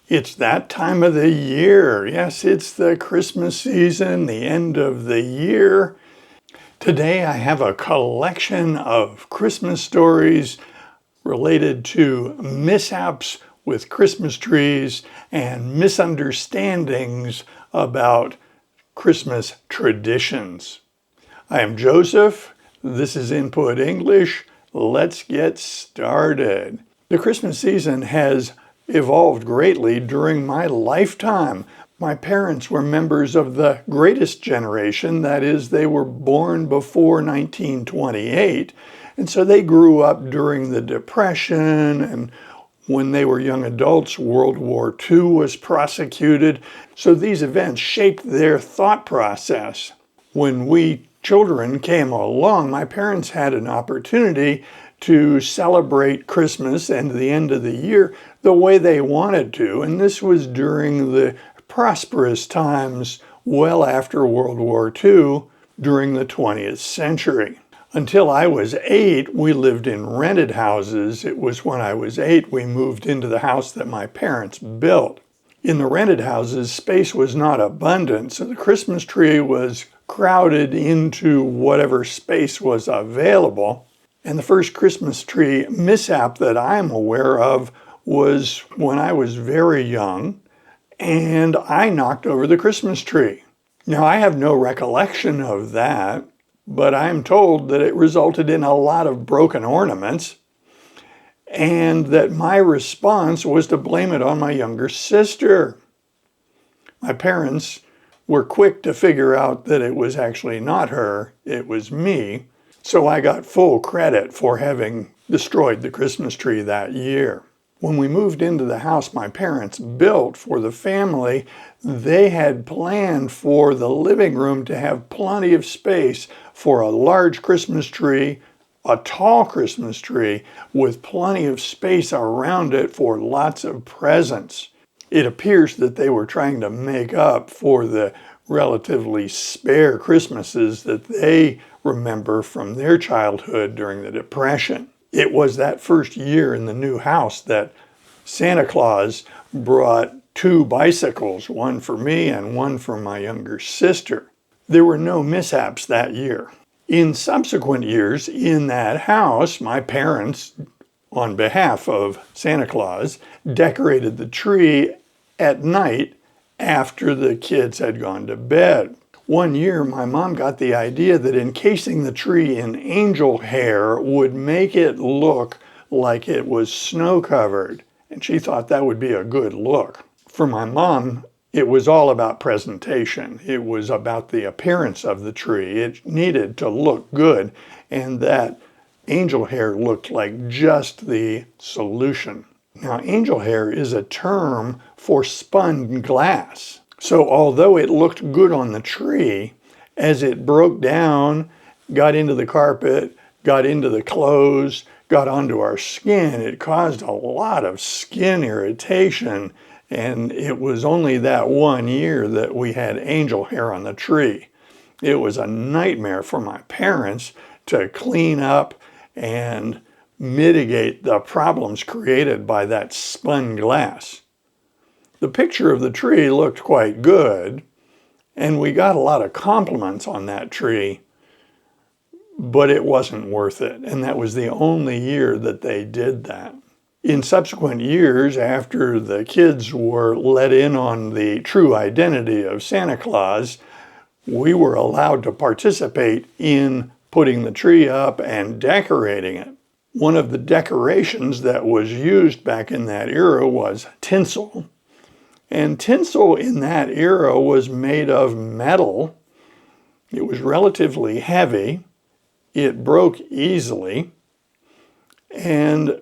It's that time of the year. Yes, it's the Christmas season, the end of the year. Today I have a collection of Christmas stories related to mishaps with Christmas trees and misunderstandings about Christmas traditions. I am Joseph. This is Input English. Let's get started. The Christmas season has evolved greatly during my lifetime. My parents were members of the greatest generation, that is, they were born before 1928, and so they grew up during the Depression, and when they were young adults, World War II was prosecuted, so these events shaped their thought process. When we children came along, my parents had an opportunity to celebrate Christmas and the end of the year the way they wanted to, and this was during the prosperous times well after World War II during the 20th century. Until I was 8, we lived in rented houses. It was when I was 8 we moved into the house that my parents built. In the rented houses, space was not abundant, so the Christmas tree was crowded into whatever space was available. And the first Christmas tree mishap that I'm aware of was when I was very young, and I knocked over the Christmas tree. Now, I have no recollection of that, but I'm told that it resulted in a lot of broken ornaments, and that my response was to blame it on my younger sister. My parents were quick to figure out that it was actually not her, it was me, so I got full credit for having destroyed the Christmas tree that year. When we moved into the house my parents built for the family, they had planned for the living room to have plenty of space for a large Christmas tree, a tall Christmas tree, with plenty of space around it for lots of presents. It appears that they were trying to make up for the relatively spare Christmases that they remember from their childhood during the Depression. It was that first year in the new house that Santa Claus brought 2 bicycles, one for me and one for my younger sister. There were no mishaps that year. In subsequent years in that house, my parents, on behalf of Santa Claus, decorated the tree at night after the kids had gone to bed. One year, my mom got the idea that encasing the tree in angel hair would make it look like it was snow-covered, and she thought that would be a good look. For my mom, it was all about presentation. It was about the appearance of the tree. It needed to look good, and that angel hair looked like just the solution. Now, angel hair is a term for spun glass. So although it looked good on the tree, as it broke down, got into the carpet, got into the clothes, got onto our skin, it caused a lot of skin irritation. And it was only that one year that we had angel hair on the tree. It was a nightmare for my parents to clean up and mitigate the problems created by that spun glass. The picture of the tree looked quite good, and we got a lot of compliments on that tree, but it wasn't worth it, and that was the only year that they did that. In subsequent years, after the kids were let in on the true identity of Santa Claus, we were allowed to participate in putting the tree up and decorating it. One of the decorations that was used back in that era was tinsel. And tinsel in that era was made of metal. It was relatively heavy. It broke easily. And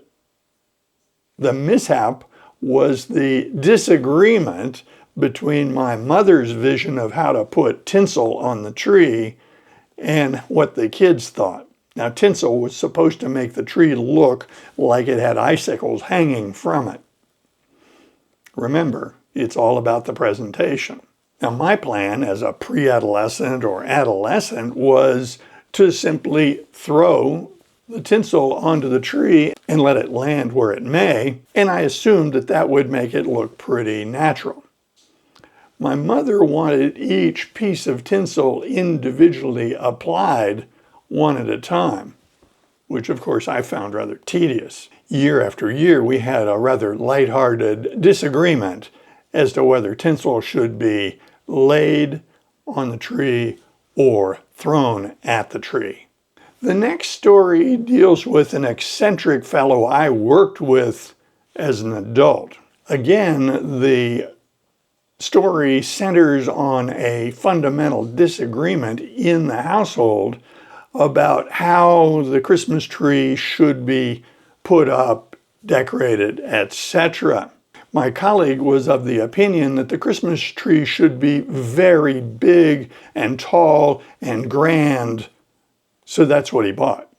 the mishap was the disagreement between my mother's vision of how to put tinsel on the tree and what the kids thought. Now, tinsel was supposed to make the tree look like it had icicles hanging from it. Remember, it's all about the presentation. Now, my plan as a pre-adolescent or adolescent was to simply throw the tinsel onto the tree and let it land where it may, and I assumed that that would make it look pretty natural. My mother wanted each piece of tinsel individually applied one at a time, which of course I found rather tedious. Year after year, we had a rather lighthearted disagreement as to whether tinsel should be laid on the tree or thrown at the tree. The next story deals with an eccentric fellow I worked with as an adult. Again, the story centers on a fundamental disagreement in the household about how the Christmas tree should be put up, decorated, etc. My colleague was of the opinion that the Christmas tree should be very big and tall and grand, so that's what he bought.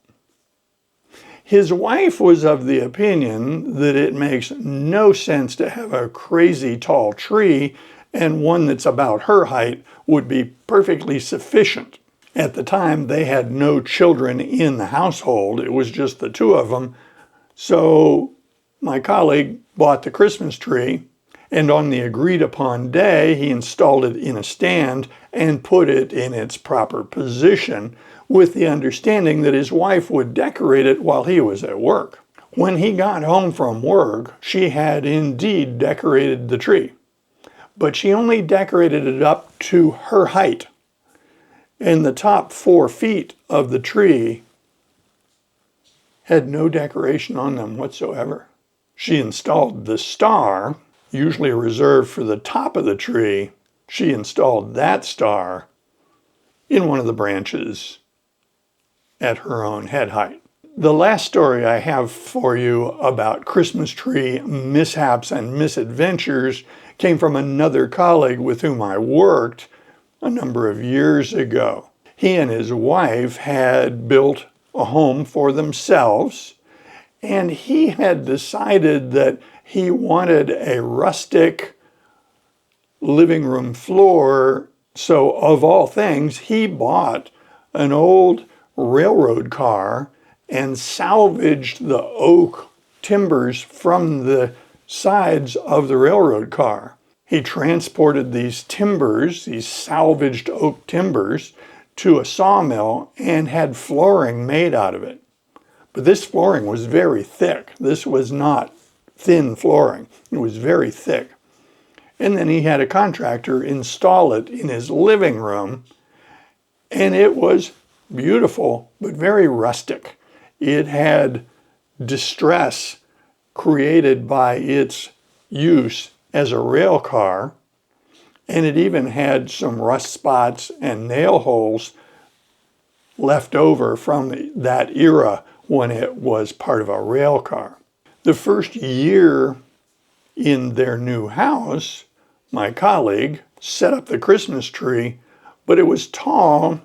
His wife was of the opinion that it makes no sense to have a crazy tall tree, and one that's about her height would be perfectly sufficient. At the time, they had no children in the household. It was just the two of them. So my colleague bought the Christmas tree, and on the agreed upon day, he installed it in a stand and put it in its proper position, with the understanding that his wife would decorate it while he was at work. When he got home from work, she had indeed decorated the tree, but she only decorated it up to her height. And the top 4 feet of the tree had no decoration on them whatsoever. She installed the star, usually reserved for the top of the tree. She installed that star in one of the branches at her own head height. The last story I have for you about Christmas tree mishaps and misadventures came from another colleague with whom I worked a number of years ago. He and his wife had built a home for themselves, and he had decided that he wanted a rustic living room floor. So of all things, he bought an old railroad car and salvaged the oak timbers from the sides of the railroad car. He transported these timbers, these salvaged oak timbers, to a sawmill and had flooring made out of it. But this flooring was very thick. This was not thin flooring. It was very thick. And then he had a contractor install it in his living room, and it was beautiful, but very rustic. It had distress created by its use as a rail car, and it even had some rust spots and nail holes left over from that era when it was part of a rail car. The first year in their new house, my colleague set up the Christmas tree, but it was tall,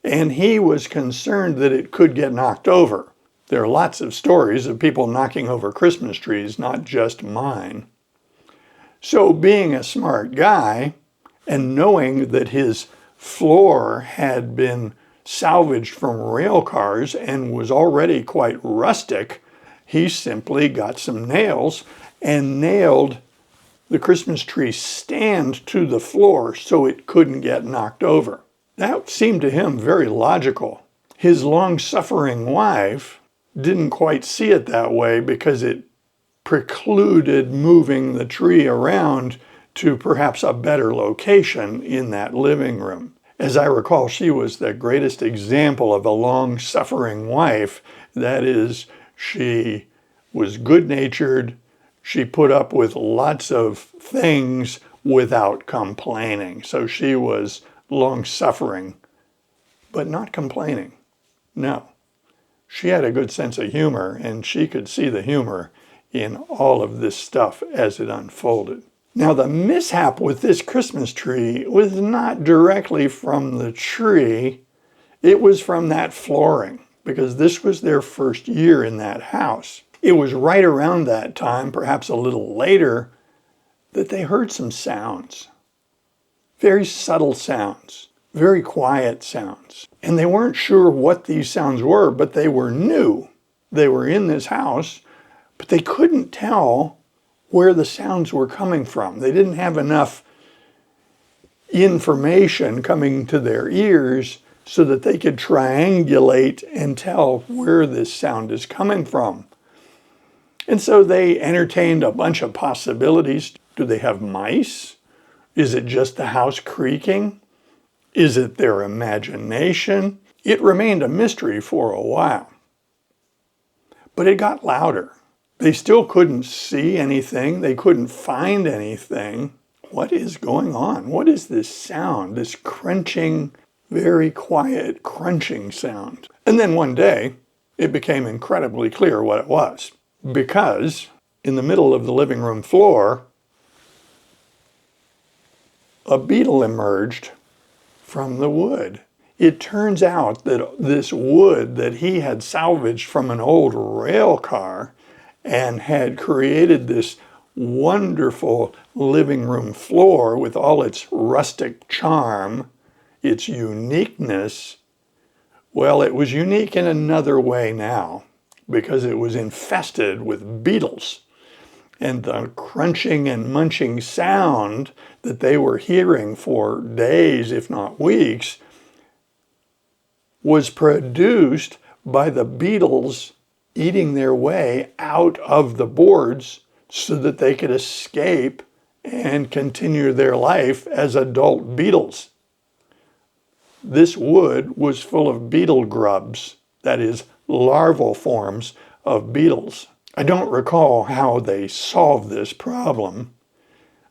and he was concerned that it could get knocked over. There are lots of stories of people knocking over Christmas trees, not just mine. So being a smart guy and knowing that his floor had been salvaged from rail cars and was already quite rustic, he simply got some nails and nailed the Christmas tree stand to the floor so it couldn't get knocked over. That seemed to him very logical. His long-suffering wife didn't quite see it that way because it precluded moving the tree around to perhaps a better location in that living room. As I recall, she was the greatest example of a long-suffering wife. That is, she was good-natured. She put up with lots of things without complaining. So she was long-suffering, but not complaining. No. She had a good sense of humor, and she could see the humor in all of this stuff as it unfolded. Now, the mishap with this Christmas tree was not directly from the tree. It was from that flooring, because this was their first year in that house. It was right around that time, perhaps a little later, that they heard some sounds. Very subtle sounds. very quiet sounds. And they weren't sure what these sounds were, but they were new. They were in this house, but they couldn't tell where the sounds were coming from. They didn't have enough information coming to their ears so that they could triangulate and tell where this sound is coming from. And so they entertained a bunch of possibilities. Do they have mice? Is it just the house creaking? Is it their imagination? It remained a mystery for a while. But it got louder. They still couldn't see anything. They couldn't find anything. What is going on? What is this sound? This crunching, very quiet crunching sound. And then one day, it became incredibly clear what it was. Because in the middle of the living room floor, a beetle emerged from the wood. It turns out that this wood that he had salvaged from an old rail car and had created this wonderful living room floor with all its rustic charm, its uniqueness, well, it was unique in another way now because it was infested with beetles. And the crunching and munching sound that they were hearing for days, if not weeks, was produced by the beetles eating their way out of the boards so that they could escape and continue their life as adult beetles. This wood was full of beetle grubs, that is, larval forms of beetles. I don't recall how they solved this problem.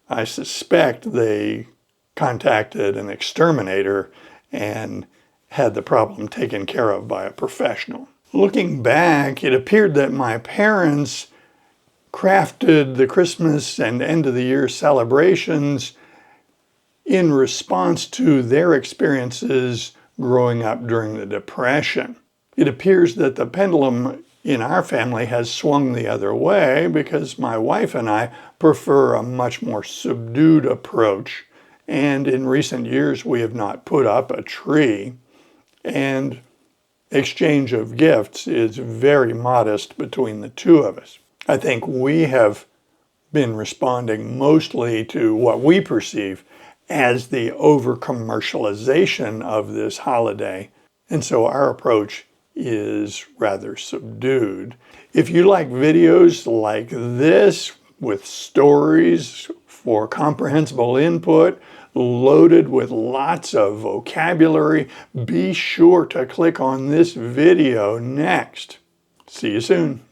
I suspect they contacted an exterminator and had the problem taken care of by a professional. Looking back, it appeared that my parents crafted the Christmas and end of the year celebrations in response to their experiences growing up during the Depression. It appears that the pendulum in our family has swung the other way because my wife and I prefer a much more subdued approach. And in recent years, we have not put up a tree. And exchange of gifts is very modest between the two of us. I think we have been responding mostly to what we perceive as the over-commercialization of this holiday. And so our approach is rather subdued. If you like videos like this with stories for comprehensible input, loaded with lots of vocabulary, be sure to click on this video next. See you soon.